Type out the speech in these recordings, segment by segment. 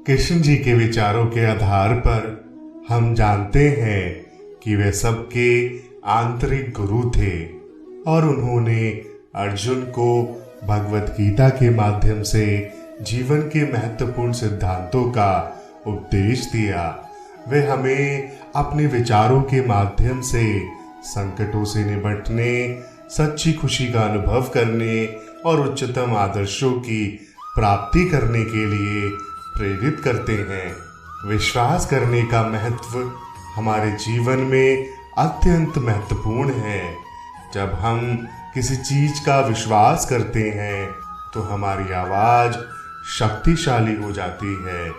कृष्ण जी के विचारों के आधार पर हम जानते हैं कि वे सबके आंतरिक गुरु थे और उन्होंने अर्जुन को भगवत गीता के माध्यम से जीवन के महत्वपूर्ण सिद्धांतों का उपदेश दिया। वे हमें अपने विचारों के माध्यम से संकटों से निपटने, सच्ची खुशी का अनुभव करने और उच्चतम आदर्शों की प्राप्ति करने के लिए प्रेरित करते हैं। विश्वास करने का महत्व हमारे जीवन में अत्यंत महत्वपूर्ण है। जब हम किसी चीज का विश्वास करते हैं तो हमारी आवाज शक्तिशाली हो जाती है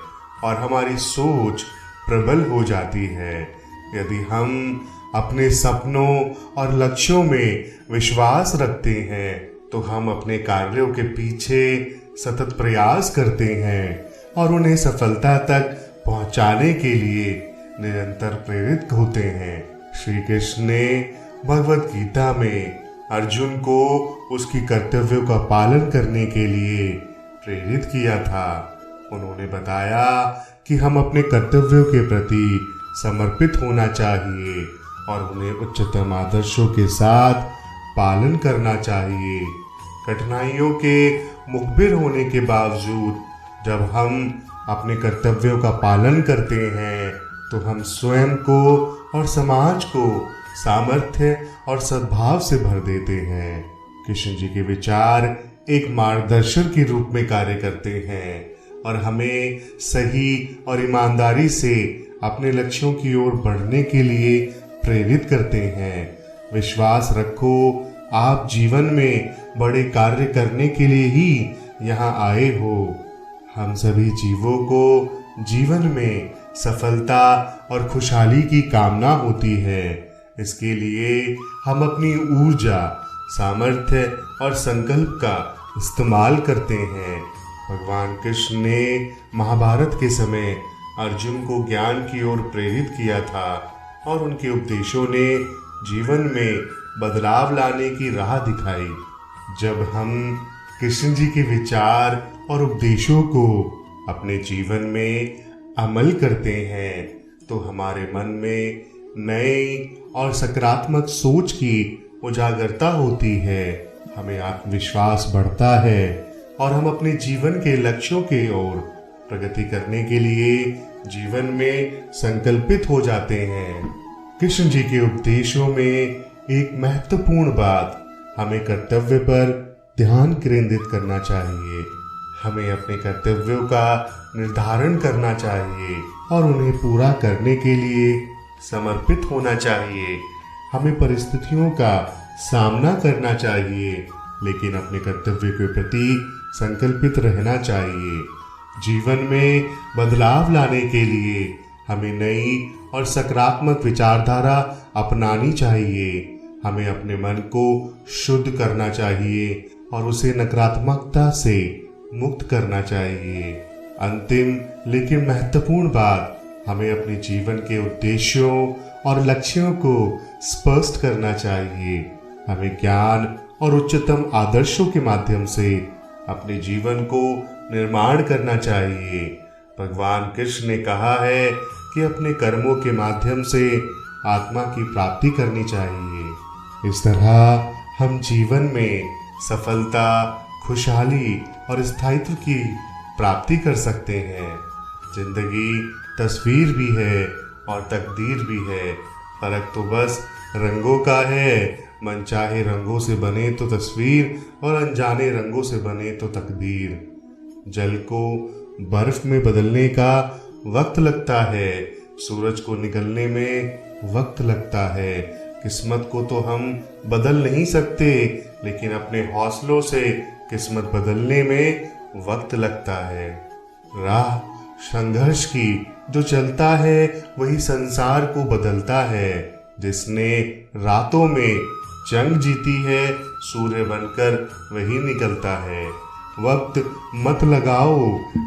और हमारी सोच प्रबल हो जाती है। यदि हम अपने सपनों और लक्ष्यों में विश्वास रखते हैं तो हम अपने कार्यों के पीछे सतत प्रयास करते हैं और उन्हें सफलता तक पहुंचाने के लिए निरंतर प्रेरित होते हैं। श्री कृष्ण ने भगवत गीता में अर्जुन को उसकी कर्तव्यों का पालन करने के लिए प्रेरित किया था। उन्होंने बताया कि हम अपने कर्तव्यों के प्रति समर्पित होना चाहिए और उन्हें उच्चतम आदर्शों के साथ पालन करना चाहिए। कठिनाइयों के मुखबिर होने के बावजूद जब हम अपने कर्तव्यों का पालन करते हैं तो हम स्वयं को और समाज को सामर्थ्य और सद्भाव से भर देते हैं। कृष्ण जी के विचार एक मार्गदर्शक के रूप में कार्य करते हैं और हमें सही और ईमानदारी से अपने लक्ष्यों की ओर बढ़ने के लिए प्रेरित करते हैं। विश्वास रखो, आप जीवन में बड़े कार्य करने के लिए ही यहाँ आए हो। हम सभी जीवों को जीवन में सफलता और खुशहाली की कामना होती है। इसके लिए हम अपनी ऊर्जा, सामर्थ्य और संकल्प का इस्तेमाल करते हैं। भगवान कृष्ण ने महाभारत के समय अर्जुन को ज्ञान की ओर प्रेरित किया था और उनके उपदेशों ने जीवन में बदलाव लाने की राह दिखाई। जब हम कृष्ण जी के विचार और उपदेशों को अपने जीवन में अमल करते हैं तो हमारे मन में नई और सकारात्मक सोच की उजागरता होती है। हमें आत्मविश्वास बढ़ता है और हम अपने जीवन के लक्ष्यों के ओर प्रगति करने के लिए जीवन में संकल्पित हो जाते हैं। कृष्ण जी के उपदेशों में एक महत्वपूर्ण बात हमें कर्तव्य पर ध्यान केंद्रित करना चाहिए। हमें अपने कर्तव्यों का निर्धारण करना चाहिए और उन्हें पूरा करने के लिए समर्पित होना चाहिए। हमें परिस्थितियों का सामना करना चाहिए लेकिन अपने कर्तव्य के प्रति संकल्पित रहना चाहिए। जीवन में बदलाव लाने के लिए हमें नई और सकारात्मक विचारधारा अपनानी चाहिए। हमें अपने मन को शुद्ध करना चाहिए और उसे नकारात्मकता से मुक्त करना चाहिए। अंतिम लेकिन महत्वपूर्ण बात, हमें अपने जीवन के उद्देश्यों और लक्ष्यों को स्पष्ट करना चाहिए। हमें ज्ञान और उच्चतम आदर्शों के माध्यम से अपने जीवन को निर्माण करना चाहिए। भगवान कृष्ण ने कहा है कि अपने कर्मों के माध्यम से आत्मा की प्राप्ति करनी चाहिए। इस तरह हम जीवन में सफलता, खुशहाली और स्थायित्व की प्राप्ति कर सकते हैं। जिंदगी तस्वीर भी है और तकदीर भी है। फर्क तो बस रंगों का है। मनचाहे रंगों से बने तो तस्वीर और अनजाने रंगों से बने तो तकदीर। जल को बर्फ में बदलने का वक्त लगता है, सूरज को निकलने में वक्त लगता है। किस्मत को तो हम बदल नहीं सकते लेकिन अपने हौसलों से किस्मत बदलने में वक्त लगता है। राह संघर्ष की जो चलता है वही संसार को बदलता है। जिसने रातों में जंग जीती है सूर्य बनकर वही निकलता है। वक्त मत लगाओ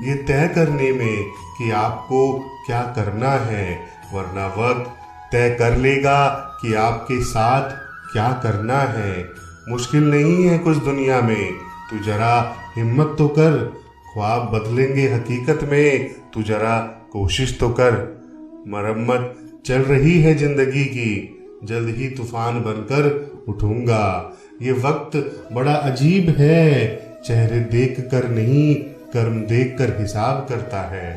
ये तय करने में कि आपको क्या करना है, वरना वक्त तय कर लेगा कि आपके साथ क्या करना है। मुश्किल नहीं है कुछ दुनिया में, तू जरा हिम्मत तो कर, ख्वाब बदलेंगे हकीकत में, तू जरा कोशिश तो कर। मरम्मत चल रही है जिंदगी की, जल्द ही तूफान बनकर उठूंगा। ये वक्त बड़ा अजीब है, चेहरे देख कर नहीं कर्म देख कर हिसाब करता है।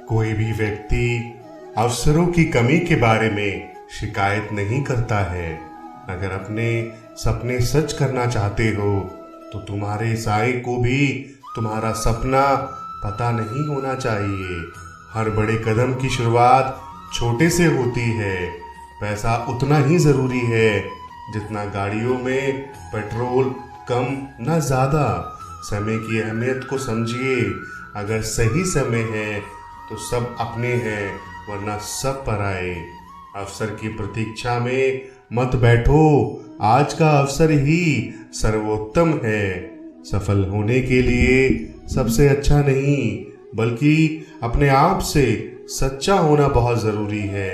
कोई भी व्यक्ति अवसरों की कमी के बारे में शिकायत नहीं करता है। अगर अपने सपने सच करना चाहते हो तो तुम्हारे साए को भी तुम्हारा सपना पता नहीं होना चाहिए। हर बड़े कदम की शुरुआत छोटे से होती है। पैसा उतना ही जरूरी है जितना गाड़ियों में पेट्रोल, कम ना ज्यादा। समय की अहमियत को समझिए। अगर सही समय है तो सब अपने हैं, वरना सब पराए। अवसर की प्रतीक्षा में मत बैठो, आज का अवसर ही सर्वोत्तम है। सफल होने के लिए सबसे अच्छा नहीं बल्कि अपने आप से सच्चा होना बहुत जरूरी है।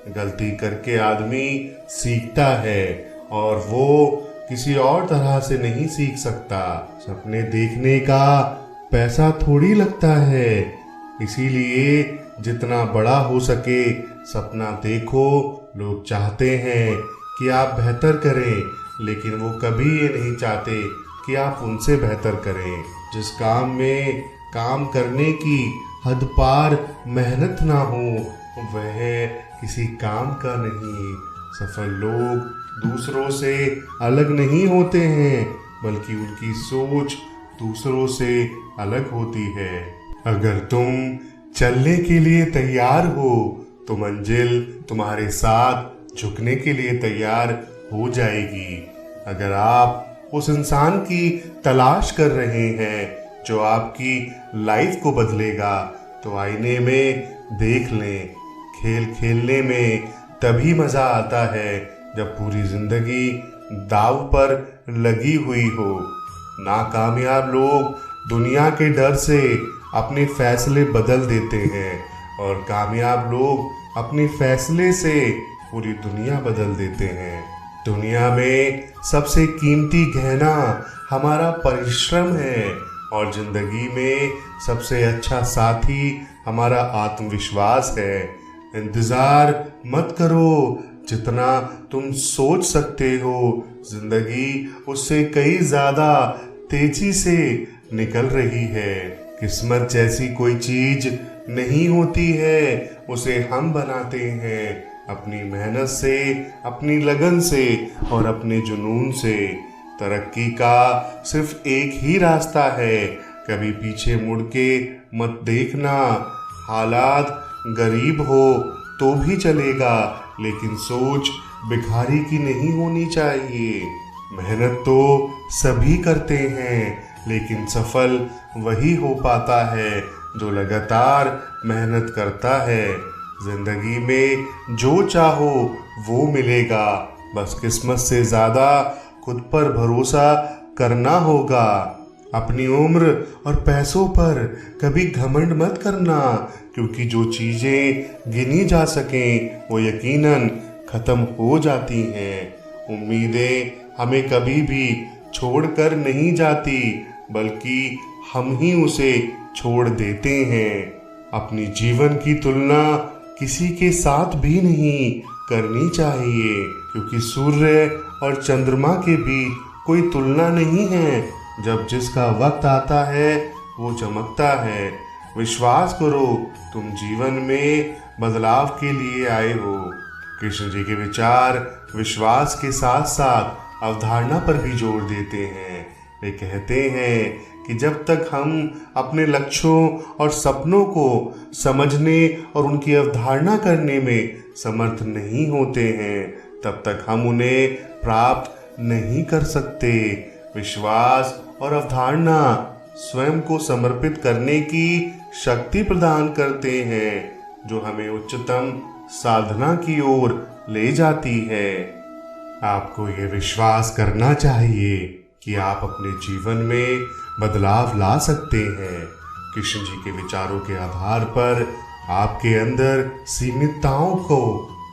गलती करके आदमी सीखता है और वो किसी और तरह से नहीं सीख सकता। सपने देखने का पैसा थोड़ी लगता है, इसीलिए जितना बड़ा हो सके सपना देखो। लोग चाहते हैं कि आप बेहतर करें, लेकिन वो कभी ये नहीं चाहते कि आप उनसे बेहतर करें। जिस काम में काम करने की हद पार मेहनत ना हो वह किसी काम का नहीं। सफल लोग दूसरों से अलग नहीं होते हैं, बल्कि उनकी सोच दूसरों से अलग होती है। अगर तुम चलने के लिए तैयार हो तो मंजिल तुम्हारे साथ झुकने के लिए तैयार हो जाएगी। अगर आप उस इंसान की तलाश कर रहे हैं जो आपकी लाइफ को बदलेगा तो आईने में देख लें। खेल खेलने में तभी मजा आता है जब पूरी जिंदगी दाव पर लगी हुई हो। नाकामयाब लोग दुनिया के डर से अपने फैसले बदल देते हैं और कामयाब लोग अपने फैसले से पूरी दुनिया बदल देते हैं। दुनिया में सबसे कीमती गहना हमारा परिश्रम है और जिंदगी में सबसे अच्छा साथी हमारा आत्मविश्वास है। इंतजार मत करो, जितना तुम सोच सकते हो जिंदगी उससे कई ज्यादा तेजी से निकल रही है। किस्मत जैसी कोई चीज नहीं होती है, उसे हम बनाते हैं अपनी मेहनत से, अपनी लगन से और अपने जुनून से। तरक्की का सिर्फ एक ही रास्ता है, कभी पीछे मुड़ के मत देखना। हालात गरीब हो तो भी चलेगा, लेकिन सोच भिखारी की नहीं होनी चाहिए। मेहनत तो सभी करते हैं, लेकिन सफल वही हो पाता है जो लगातार मेहनत करता है। जिंदगी में जो चाहो वो मिलेगा, बस किस्मत से ज्यादा खुद पर भरोसा करना होगा। अपनी उम्र और पैसों पर कभी घमंड मत करना, क्योंकि जो चीजें गिनी जा सकें वो यकीनन खत्म हो जाती हैं। उम्मीदें हमें कभी भी छोड़कर नहीं जाती, बल्कि हम ही उसे छोड़ देते हैं। अपनी जीवन की तुलना किसी के साथ भी नहीं करनी चाहिए, क्योंकि सूर्य और चंद्रमा के बीच कोई तुलना नहीं है। जब जिसका वक्त आता है वो चमकता है। विश्वास करो, तुम जीवन में बदलाव के लिए आए हो। कृष्ण जी के विचार विश्वास के साथ साथ अवधारणा पर भी जोर देते हैं। वे कहते हैं कि जब तक हम अपने लक्ष्यों और सपनों को समझने और उनकी अवधारणा करने में समर्थ नहीं होते हैं, तब तक हम उन्हें प्राप्त नहीं कर सकते। विश्वास और अवधारणा स्वयं को समर्पित करने की शक्ति प्रदान करते हैं, जो हमें उच्चतम साधना की ओर ले जाती है। आपको यह विश्वास करना चाहिए कि आप अपने जीवन में बदलाव ला सकते हैं। कृष्ण जी के विचारों के आधार पर आपके अंदर सीमितताओं को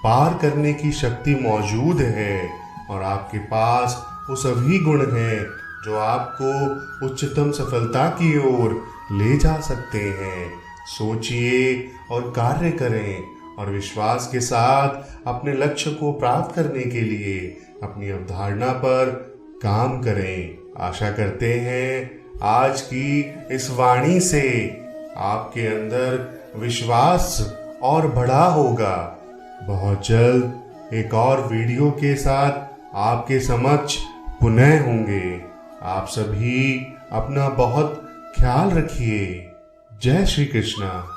पार करने की शक्ति मौजूद है और आपके पास वो सभी गुण हैं जो आपको उच्चतम सफलता की ओर ले जा सकते हैं। सोचिए और कार्य करें और विश्वास के साथ अपने लक्ष्य को प्राप्त करने के लिए अपनी अवधारणा पर काम करें। आशा करते हैं आज की इस वाणी से आपके अंदर विश्वास और बढ़ा होगा। बहुत जल्द एक और वीडियो के साथ आपके समक्ष पुनः होंगे। आप सभी अपना बहुत ख्याल रखिए। जय श्री कृष्णा।